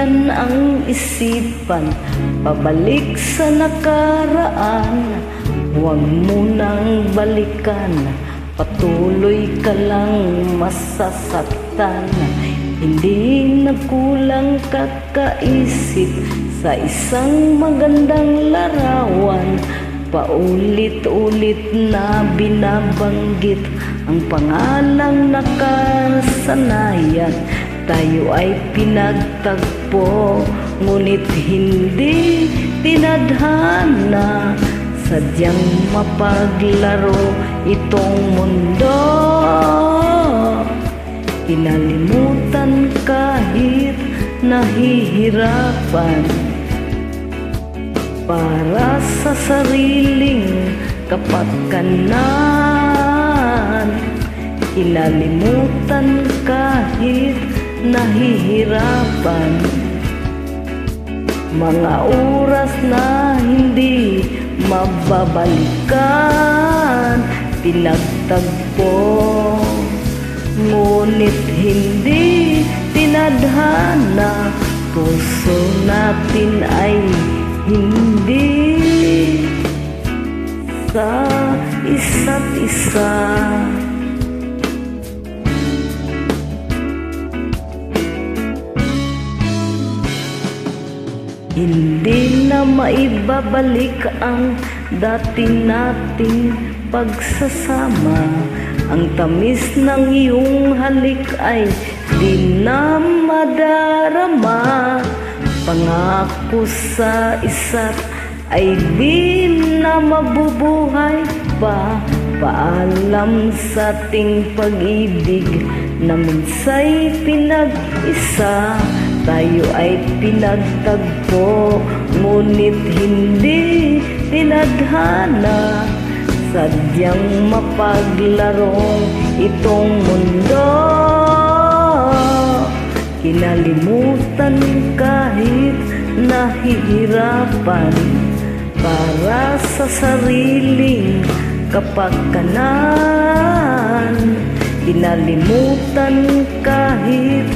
Pahingan ang isipan, pabalik sa nakaraan. Huwag mo nang balikan, patuloy ka lang masasaktan. Hindi nagkulang kakaisip sa isang magandang larawan. Paulit-ulit na binabanggit ang pangalang nakasanayan. Tayo ay pinagtagpo, ngunit hindi tinadhana. Sadyang mapaglaro itong mundo, kinalimutan kahit nahihirapan. Para sa sariling kapakanan, kinalimutan kahit nahihirapan. Mga oras na hindi mababalikan, pinagtagpo, ngunit hindi tinadhana. Puso natin ay hindi sa isa't isa. Hindi na maibabalik ang dati nating pagsasama. Ang tamis ng iyong halik ay di na madarama. Pangako sa isa't ay di na mabubuhay pa. Paalam sa ating pag-ibig na minsa'y pinag-isa. Tayo ay pinagtagpo, ngunit hindi tinadhana. Sadyang mapaglarong itong mundo, kinalimutan kahit nahihirapan. Para sa sariling kapakanan, kinalimutan kahit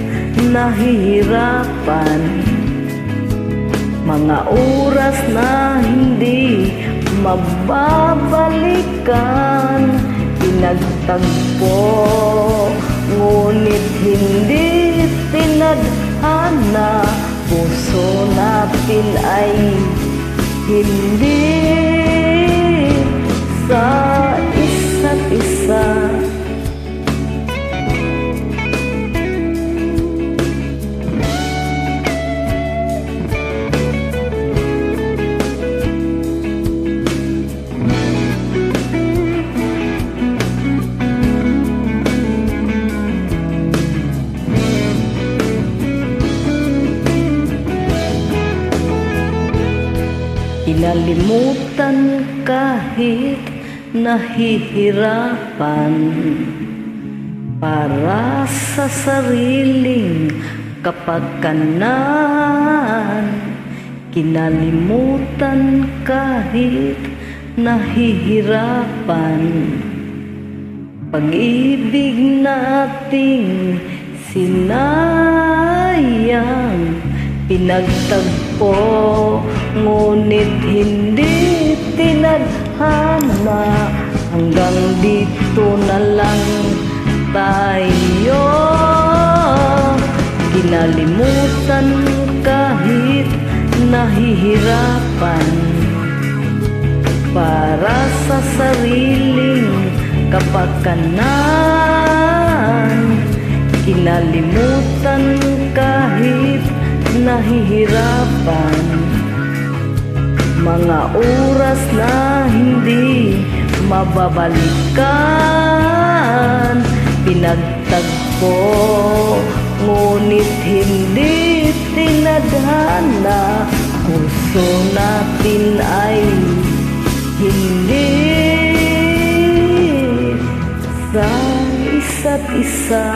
nahihirapan. Mga oras na hindi mababalikan, pinagtagpo, ngunit hindi tinadhana. Puso natin ay hindi sa isa't isa. Kinalimutan kahit nahihirapan. Para sa sariling kapakanan, kinalimutan kahit nahihirapan. Pag-ibig nating sinayang, pinagtagpo, ngunit hindi tinadhana. Hanggang dito na lang tayo, kinalimutan kahit nahihirapan. Para sa sariling kapakanan, kinalimutan kahit nahihirapan. Mga oras na hindi mababalikan, pinagtagpo, ngunit hindi tinadhana. Puso natin ay hindi sa isa't isa.